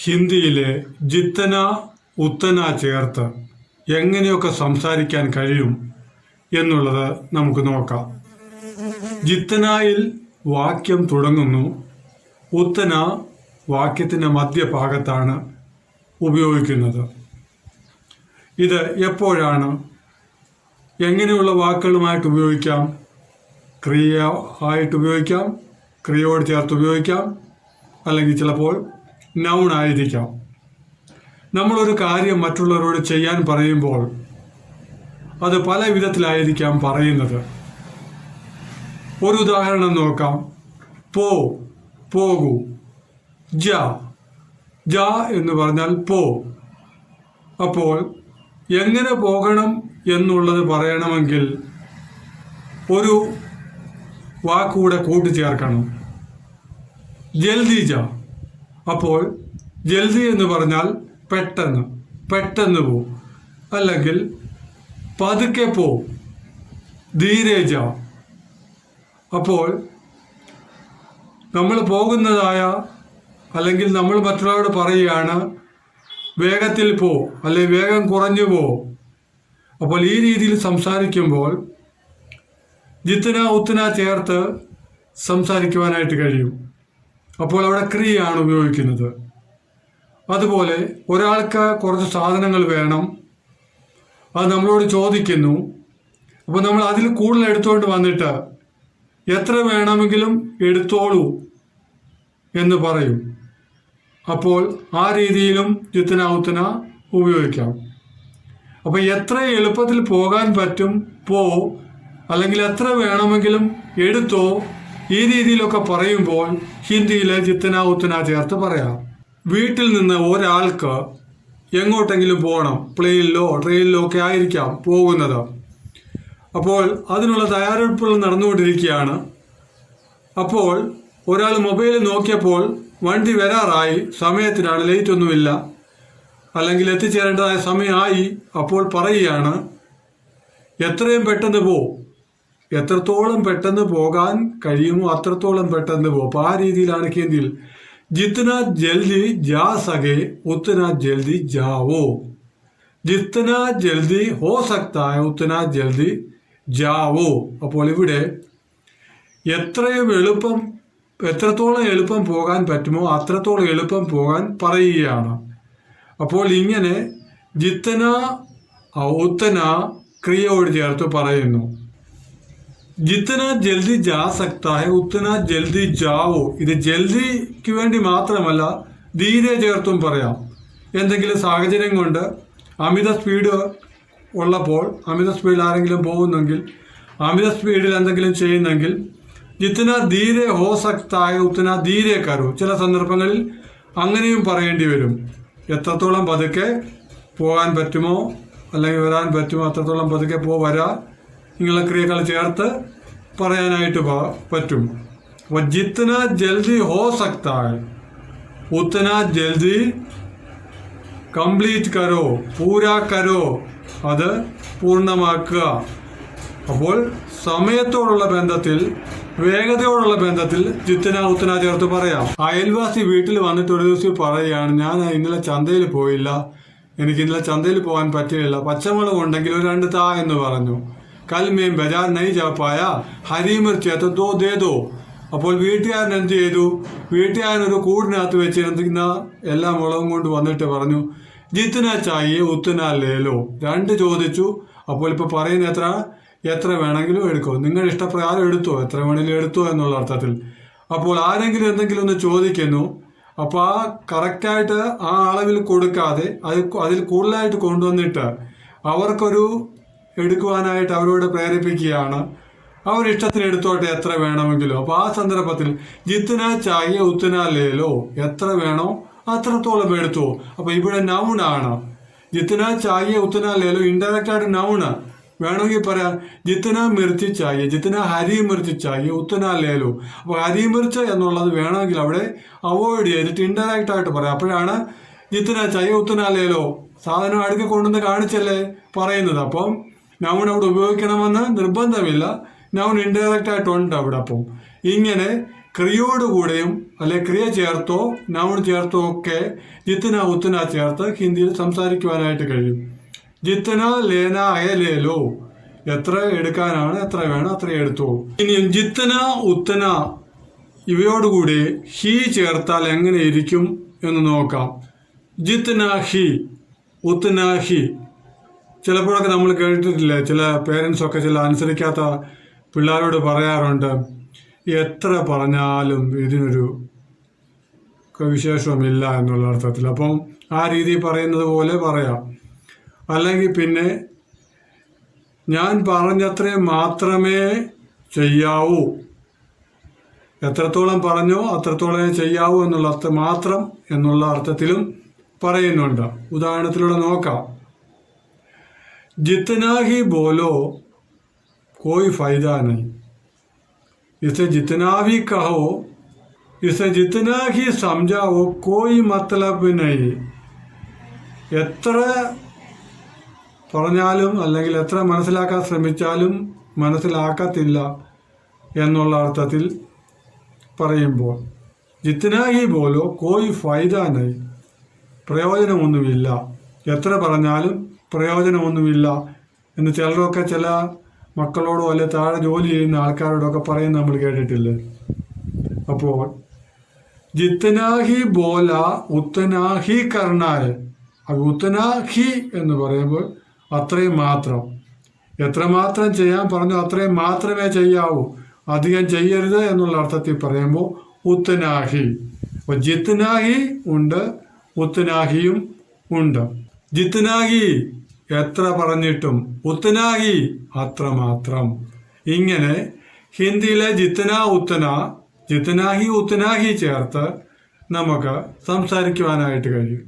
ഹിന്ദിയിലെ ജിത്തന ഉത്തന ചേർത്ത് എങ്ങനെയൊക്കെ സംസാരിക്കാൻ കഴിയും എന്നുള്ളത് നമുക്ക് നോക്കാം. ജിത്തനായിൽ വാക്യം തുടങ്ങുന്നു, ഉത്തന വാക്യത്തിൻ്റെ മധ്യഭാഗത്താണ് ഉപയോഗിക്കുന്നത്. ഇത് എപ്പോഴാണ്, എങ്ങനെയുള്ള വാക്കുകളുമായിട്ട് ഉപയോഗിക്കാം? ക്രിയ ആയിട്ട് ഉപയോഗിക്കാം, ക്രിയയോട് ചേർത്ത് ഉപയോഗിക്കാം, അല്ലെങ്കിൽ ചിലപ്പോൾ നൗൺ ആയിരിക്കാം. നമ്മളൊരു കാര്യം മറ്റുള്ളവരോട് ചെയ്യാൻ പറയുമ്പോൾ അത് പല വിധത്തിലായിരിക്കാം പറയുന്നത്. ഒരു ഉദാഹരണം നോക്കാം. പോകൂ. ജ എന്ന് പറഞ്ഞാൽ പോ. അപ്പോൾ എങ്ങനെ പോകണം എന്നുള്ളത് പറയണമെങ്കിൽ ഒരു വാക്കുകൂടെ കൂട്ടിച്ചേർക്കണം. ജൽദി ജാ. അപ്പോൾ ജൽദി എന്ന് പറഞ്ഞാൽ പെട്ടെന്ന് പോ, അല്ലെങ്കിൽ പതുക്കെ പോ, ധീരെ ജാ. അപ്പോൾ നമ്മൾ പോകുന്നതായ, അല്ലെങ്കിൽ നമ്മൾ മറ്റുള്ളവരോട് പറയുകയാണ് വേഗത്തിൽ പോ, അല്ലെങ്കിൽ വേഗം കുറഞ്ഞു പോ. അപ്പോൾ ഈ രീതിയിൽ സംസാരിക്കുമ്പോൾ ജിത്തന ഉത്തന ചേർത്ത് സംസാരിക്കുവാനായിട്ട് കഴിയും. അപ്പോൾ അവിടെ ക്രിയയാണ് ഉപയോഗിക്കുന്നത്. അതുപോലെ ഒരാൾക്ക് കുറച്ച് സാധനങ്ങൾ വേണം, അത് നമ്മളോട് ചോദിക്കുന്നു. അപ്പോൾ നമ്മൾ അതിൽ കൂടുതൽ എടുത്തുകൊണ്ട് വന്നിട്ട് എത്ര വേണമെങ്കിലും എടുത്തോളൂ എന്ന് പറയും. അപ്പോൾ ആ രീതിയിലും ജിത്തന ഉത്തന ഉപയോഗിക്കാം. അപ്പോൾ എത്ര എളുപ്പത്തിൽ പോകാൻ പറ്റും പോ, അല്ലെങ്കിൽ എത്ര വേണമെങ്കിലും എടുത്തോ, ഈ രീതിയിലൊക്കെ പറയുമ്പോൾ ഹിന്ദിയിലെ ജിത്തന ഉത്തന ചേർത്ത് പറയാം. വീട്ടിൽ നിന്ന് ഒരാൾക്ക് എങ്ങോട്ടെങ്കിലും പോകണം, പ്ലെയിനിലോ ട്രെയിനിലോ ഒക്കെ ആയിരിക്കാം പോകുന്നത്. അപ്പോൾ അതിനുള്ള തയ്യാറെടുപ്പുകൾ നടന്നുകൊണ്ടിരിക്കുകയാണ്. അപ്പോൾ ഒരാൾ മൊബൈൽ നോക്കിയപ്പോൾ വണ്ടി വരാറായി, സമയത്തിനാണ്, ലേറ്റ് ഒന്നുമില്ല, അല്ലെങ്കിൽ എത്തിച്ചേരേണ്ടതായ സമയമായി. അപ്പോൾ പറയുകയാണ് എത്രയും പെട്ടെന്ന് പോ, എത്രത്തോളം പെട്ടെന്ന് പോകാൻ കഴിയുമോ അത്രത്തോളം പെട്ടെന്ന് പോ. അപ്പോൾ ആ രീതിയിലാണ് ഹിന്ദിയിൽ ജിത്തന ജൽദി ജാ സകെ ഉത്തന ജൽദി ജാവോ. ജിത്തന ജൽദി ഹോ സക്താ ഹൈ ഉത്തന ജൽദി ജാവോ. അപ്പോൾ ഇവിടെ എത്രത്തോളം എളുപ്പം പോകാൻ പറ്റുമോ അത്രത്തോളം എളുപ്പം പോകാൻ പറയുകയാണ്. അപ്പോൾ ഇങ്ങനെ ജിത്തന ഉത്തന ക്രിയയോട് ചേർത്ത് പറയുന്നു. ജിത്തന ജൽദി ജാ സക്താ ഹൈ ഉത്തന ജൽദി ജാവോ. ഇത് ജൽദിക്ക് വേണ്ടി മാത്രമല്ല, ധീരെ ചേർത്തും പറയാം. എന്തെങ്കിലും സാഹചര്യം കൊണ്ട് അമിത സ്പീഡ് ഉള്ളപ്പോൾ, അമിത സ്പീഡിൽ ആരെങ്കിലും പോകുന്നെങ്കിൽ, അമിത സ്പീഡിൽ എന്തെങ്കിലും ചെയ്യുന്നെങ്കിൽ ജിത്തന ധീരെ ഹോ സക്താ ഹൈ ഉത്തന ധീരെ കരോ. ചില സന്ദർഭങ്ങളിൽ അങ്ങനെയും പറയേണ്ടി വരും. എത്രത്തോളം പതുക്കെ പോകാൻ പറ്റുമോ അല്ലെങ്കിൽ വരാൻ പറ്റുമോ അത്രത്തോളം പതുക്കെ വരാ, ഇങ്ങനെയുള്ള ക്രിയകൾ ചേർത്ത് പറയാനായിട്ട് പറ്റും. അപ്പോൾ ജിത്തന ജൽദി ഹോ സക്താ ഹൈ ഉത്തന ജൽദി കംപ്ലീറ്റ് കരോ, പൂരാ കരോ, അത് പൂർണ്ണമാക്കുക. അപ്പോൾ സമയത്തോടുള്ള ബന്ധത്തിൽ, വേഗതയോടുള്ള ബന്ധത്തിൽ ജിത്തന ഉത്തന ചേർത്ത് പറയാം. അയൽവാസി വീട്ടിൽ വന്നിട്ട് ഒരു ദിവസം പറയുകയാണ്, ഞാൻ ഇന്നലെ ചന്തയിൽ പോയില്ല, എനിക്ക് ഇന്നലെ ചന്തയിൽ പോകാൻ പറ്റിയില്ല, പച്ചമുളക് ഉണ്ടെങ്കിൽ ഒരു 2 താ എന്ന് പറഞ്ഞു. കൽ മേം ബജാർ നൈ ജാ പായ ഹരി മിർച്ച് ദോ ദേ ദോ. അപ്പോൾ വീട്ടുകാരൻ എന്ത് ചെയ്തു? വീട്ടുകാരൻ ഒരു കൂടിനകത്ത് വെച്ചിരുന്ന എല്ലാ മുളകും കൊണ്ട് വന്നിട്ട് പറഞ്ഞു ജിത്തന ചായേ ഉത്തന ലേലോ. 2 ചോദിച്ചു. അപ്പോൾ ഇപ്പോൾ പറയുന്ന എത്ര വേണമെങ്കിലും എടുക്കോ, നിങ്ങളുടെ ഇഷ്ടപ്രകാരം എടുത്തോ, എത്ര വേണമെങ്കിലും എടുത്തോ എന്നുള്ള അർത്ഥത്തിൽ. അപ്പോൾ ആരെങ്കിലും എന്തെങ്കിലും ഒന്ന് ചോദിക്കുന്നു, അപ്പോൾ ആ കറക്റ്റായിട്ട് ആ അളവിൽ കൊടുക്കാതെ അതിൽ കൂടുതലായിട്ട് കൊണ്ടുവന്നിട്ട് അവർക്കൊരു എടുക്കുവാനായിട്ട് അവരോട് പ്രേരിപ്പിക്കുകയാണ്. അവരിഷ്ടത്തിന് എടുത്തോട്ടെ എത്ര വേണമെങ്കിലും. അപ്പോൾ ആ സന്ദർഭത്തിൽ ജിത്തന ചായ ഉത്തന ലേലോ, എത്ര വേണോ അത്രത്തോളം എടുത്തോ. അപ്പോൾ ഇവിടെ നൗണാണ്. ജിത്തന ചായ ഉത്തന ലേലോ ഇൻഡയറക്റ്റായിട്ട് നൗണ്. വേണമെങ്കിൽ പറയാം ജിത്തന മിർച്ചി ചായ, ജിത്തന ഹരി മിർച്ചി ചായ ഉത്തന ലേലോ. അപ്പോൾ ഹരി മിർച്ച് എന്നുള്ളത് വേണമെങ്കിൽ അവിടെ അവോയ്ഡ് ചെയ്തിട്ട് ഇൻഡയറക്റ്റ് ആയിട്ട് പറയാം. അപ്പോഴാണ് ജിത്തന ചായ ഉത്തന ലേലോ, സാധനം അടുക്കി കൊണ്ടുവന്ന് കാണിച്ചല്ലേ പറയുന്നത്. അപ്പം നൗൺ അവിടെ ഉപയോഗിക്കണമെന്ന് നിർബന്ധമില്ല, നൗൺ ഇൻഡയറക്റ്റ് ആയിട്ടുണ്ട് അവിടെ. അപ്പം ഇങ്ങനെ ക്രിയയോടുകൂടെയും അല്ലെ ക്രിയ ചേർത്തോ നൗൺ ചേർത്തോ ഒക്കെ ജിത്തന ഉത്തന ചേർത്ത് ഹിന്ദിയിൽ സംസാരിക്കുവാനായിട്ട് കഴിയും. ജിത്തന ലേന ലേ ലോ, എത്ര എടുക്കാനാണ് എത്ര വേണം അത്ര എടുത്തോ. ഇനിയും ജിത്തന ഉത്തന ഇവയോടുകൂടി ഹി ചേർത്താൽ എങ്ങനെ ഇരിക്കും എന്ന് നോക്കാം. ജിത്തന ഹി ഉത്തന ഹി. ചിലപ്പോഴൊക്കെ നമ്മൾ കേട്ടിട്ടില്ലേ, ചില പേരൻസൊക്കെ ചില അനുസരിക്കാത്ത പിള്ളേരോട് പറയാറുണ്ട്, എത്ര പറഞ്ഞാലും ഇതിനൊരു വിശേഷവുമില്ല എന്നുള്ള അർത്ഥത്തിൽ. അപ്പം ആ രീതിയിൽ പറയുന്നത് പോലെ പറയാം. അല്ലെങ്കിൽ പിന്നെ ഞാൻ പറഞ്ഞത്രയും മാത്രമേ ചെയ്യാവൂ, എത്രത്തോളം പറഞ്ഞോ അത്രത്തോളം ചെയ്യാവൂ എന്നുള്ള അർത്ഥം മാത്രം എന്നുള്ള അർത്ഥത്തിലും പറയുന്നുണ്ട്. ഉദാഹരണത്തിലൂടെ നോക്കാം. जितना ही बोलो कोई फायदा नहीं, इसे जितना भी कहो, इसे जितना ही समझाओ कोई मतलब नहीं. എത്ര പറഞ്ഞാലും അല്ലെങ്കിൽ എത്ര മനസ്സിലാക്കാൻ ശ്രമിച്ചാലും മനസ്സിലാക്കത്തില്ല എന്നുള്ള അർത്ഥത്തിൽ പറയുമ്പോൾ ജിത്തനാ ഹി ബോലോ കോയി ഫൈദ നഹി, പ്രയോജനമൊന്നുമില്ല, എത്ര പറഞ്ഞാലും പ്രയോജനമൊന്നുമില്ല എന്ന് ചിലരൊക്കെ ചില മക്കളോടോ അല്ലെ താഴെ ജോലി ചെയ്യുന്ന ആൾക്കാരോടൊക്കെ പറയുന്നത് നമ്മൾ കേട്ടിട്ടില്ലേ. അപ്പോൾ ജിത്തനാഹി ബോല ഉത്തനാഹി കർണായ, അത് ഉത്തനാഹി എന്ന് പറയുമ്പോൾ അത്രയും മാത്രം, എത്രമാത്രം ചെയ്യാൻ പറഞ്ഞു അത്രയും മാത്രമേ ചെയ്യാവൂ, അധികം ചെയ്യരുത് എന്നുള്ള അർത്ഥത്തിൽ പറയുമ്പോൾ ഉത്തനാഹി. അപ്പോൾ ജിത്തനാഹി ഉണ്ട്, ഉത്തനാഹിയും ഉണ്ട്. ജിത്തനാഹി എത്ര പറഞ്ഞിട്ടും, ഉത്തനാഹി അത്രമാത്രം. ഇങ്ങനെ ഹിന്ദിയിലെ ജിത്തന ഉത്തന, ജിത്തനാഹി ഉത്തനാഹി ചേർത്ത് നമുക്ക് സംസാരിക്കുവാനായിട്ട് കഴിയും.